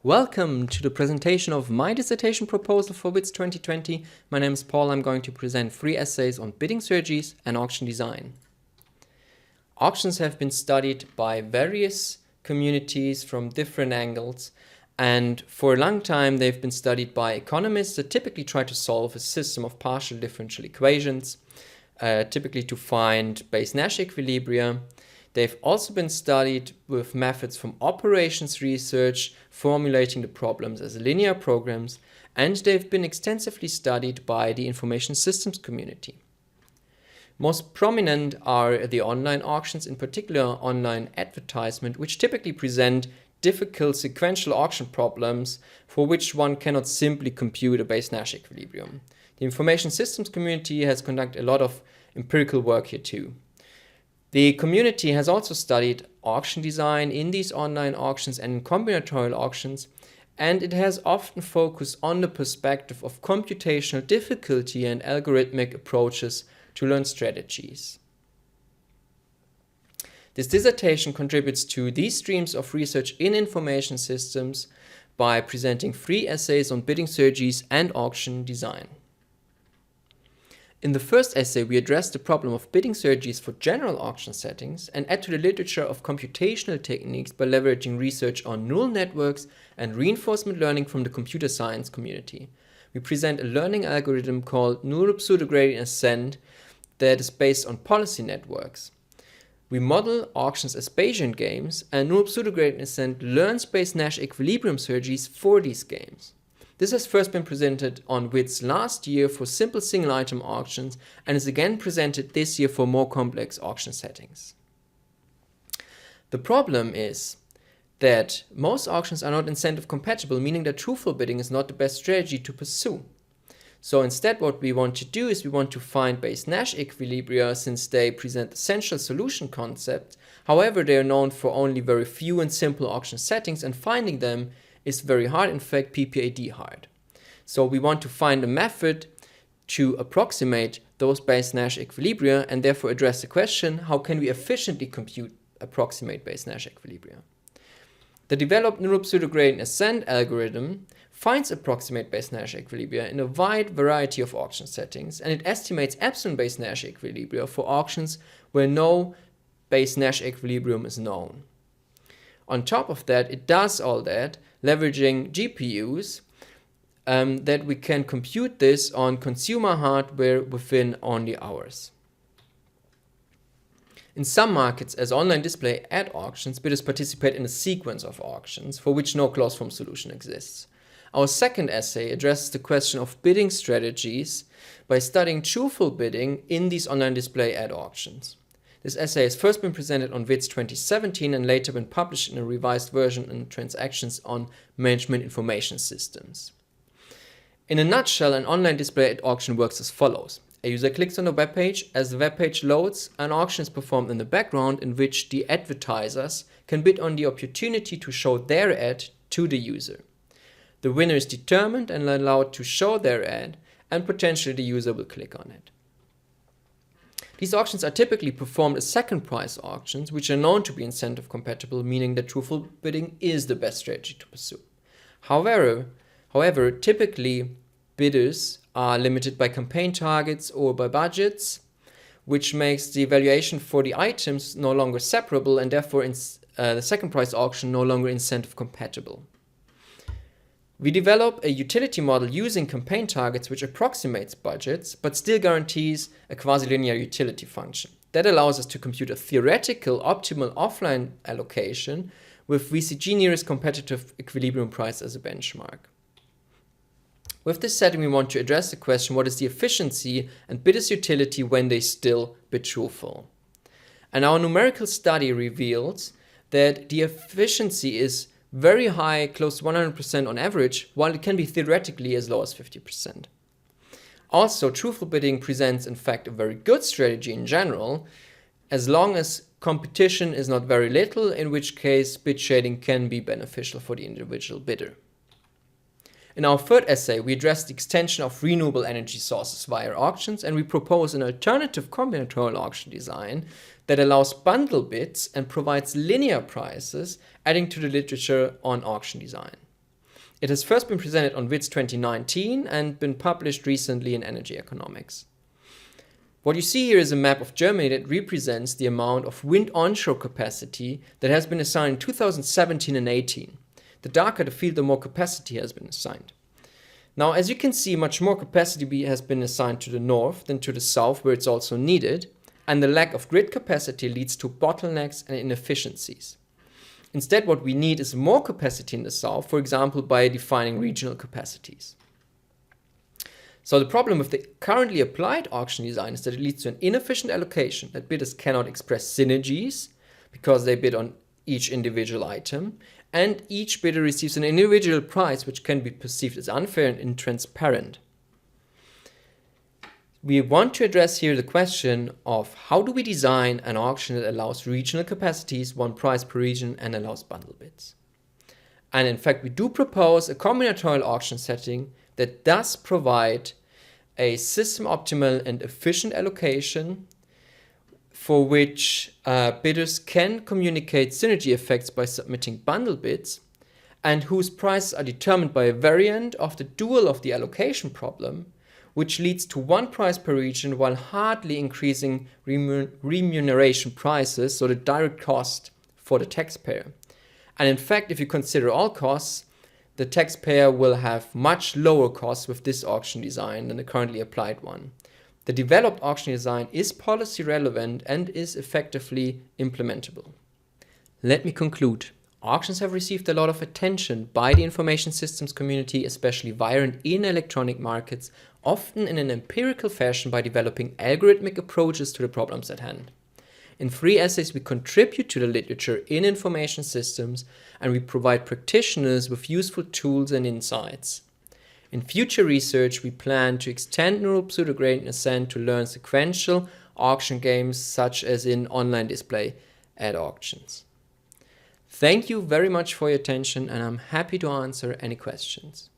Welcome to the presentation of my dissertation proposal for WITS 2020. My name is Paul. I'm going to present 3 essays on bidding strategies and auction design. Auctions have been studied by various communities from different angles, and for a long time they've been studied by economists that typically try to solve a system of partial differential equations, typically to find Base-Nash equilibria. They've also been studied with methods from operations research, formulating the problems as linear programs, and they've been extensively studied by the information systems community. Most prominent are the online auctions, in particular online advertisement, which typically present difficult sequential auction problems for which one cannot simply compute a Base-Nash equilibrium. The information systems community has conducted a lot of empirical work here too. The community has also studied auction design in these online auctions and in combinatorial auctions, and it has often focused on the perspective of computational difficulty and algorithmic approaches to learn strategies. This dissertation contributes to these streams of research in information systems by presenting 3 essays on bidding strategies and auction design. In the first essay, we address the problem of bidding strategies for general auction settings and add to the literature of computational techniques by leveraging research on neural networks and reinforcement learning from the computer science community. We present a learning algorithm called neural pseudogradient ascent that is based on policy networks. We model auctions as Bayesian games, and neural pseudogradient ascent learns Base-Nash equilibrium strategies for these games. This has first been presented on WITS last year for simple single-item auctions and is again presented this year for more complex auction settings. The problem is that most auctions are not incentive compatible, meaning that truthful bidding is not the best strategy to pursue. So instead what we want to do is we want to find Base-Nash equilibria since they present essential solution concepts. However, they are known for only very few and simple auction settings, and finding them is very hard, in fact PPAD hard. So we want to find a method to approximate those Base-Nash equilibria and therefore address the question, how can we efficiently approximate Base-Nash equilibria? The developed neural pseudogradient ascent algorithm finds approximate Base-Nash equilibria in a wide variety of auction settings, and it estimates epsilon Base-Nash equilibria for auctions where no Base-Nash equilibrium is known. On top of that, it does all that leveraging GPUs that we can compute this on consumer hardware within only hours. In some markets, as online display ad auctions, bidders participate in a sequence of auctions for which no closed form solution exists. Our second essay addresses the question of bidding strategies by studying truthful bidding in these online display ad auctions. This essay has first been presented on WITS 2017 and later been published in a revised version in Transactions on Management Information Systems. In a nutshell, an online display ad auction works as follows. A user clicks on a web page. As the web page loads, an auction is performed in the background in which the advertisers can bid on the opportunity to show their ad to the user. The winner is determined and allowed to show their ad, and potentially the user will click on it. These auctions are typically performed as second price auctions, which are known to be incentive compatible, meaning that truthful bidding is the best strategy to pursue. However, typically bidders are limited by campaign targets or by budgets, which makes the evaluation for the items no longer separable and therefore the second price auction no longer incentive compatible. We develop a utility model using campaign targets which approximates budgets but still guarantees a quasi-linear utility function. That allows us to compute a theoretical optimal offline allocation with VCG nearest competitive equilibrium price as a benchmark. With this setting, we want to address the question, what is the efficiency and bidders' utility when they still bid truthful? And our numerical study reveals that the efficiency is very high, close to 100% on average, while it can be theoretically as low as 50%. Also, truthful bidding presents in fact a very good strategy in general, as long as competition is not very little, in which case bid shading can be beneficial for the individual bidder. In our third essay, we address the extension of renewable energy sources via auctions, and we propose an alternative combinatorial auction design that allows bundle bids and provides linear prices, adding to the literature on auction design. It has first been presented on WITS 2019 and been published recently in Energy Economics. What you see here is a map of Germany that represents the amount of wind onshore capacity that has been assigned in 2017 and 18. The darker the field, the more capacity has been assigned. Now, as you can see, much more capacity has been assigned to the north than to the south, where it's also needed, and the lack of grid capacity leads to bottlenecks and inefficiencies. Instead, what we need is more capacity in the south, for example, by defining regional capacities. So the problem with the currently applied auction design is that it leads to an inefficient allocation, that bidders cannot express synergies because they bid on each individual item, and each bidder receives an individual price which can be perceived as unfair and intransparent. We want to address here the question of how do we design an auction that allows regional capacities, one price per region, and allows bundle bids. And in fact, we do propose a combinatorial auction setting that does provide a system optimal and efficient allocation for which bidders can communicate synergy effects by submitting bundle bids, and whose prices are determined by a variant of the dual of the allocation problem, which leads to one price per region while hardly increasing remuneration prices, so the direct cost for the taxpayer. And in fact, if you consider all costs, the taxpayer will have much lower costs with this auction design than the currently applied one. The developed auction design is policy relevant and is effectively implementable. Let me conclude. Auctions have received a lot of attention by the information systems community, especially via and in electronic markets, often in an empirical fashion by developing algorithmic approaches to the problems at hand. In 3 essays, we contribute to the literature in information systems, and we provide practitioners with useful tools and insights. In future research, we plan to extend neural pseudogradient ascent to learn sequential auction games, such as in online display at auctions. Thank you very much for your attention, and I'm happy to answer any questions.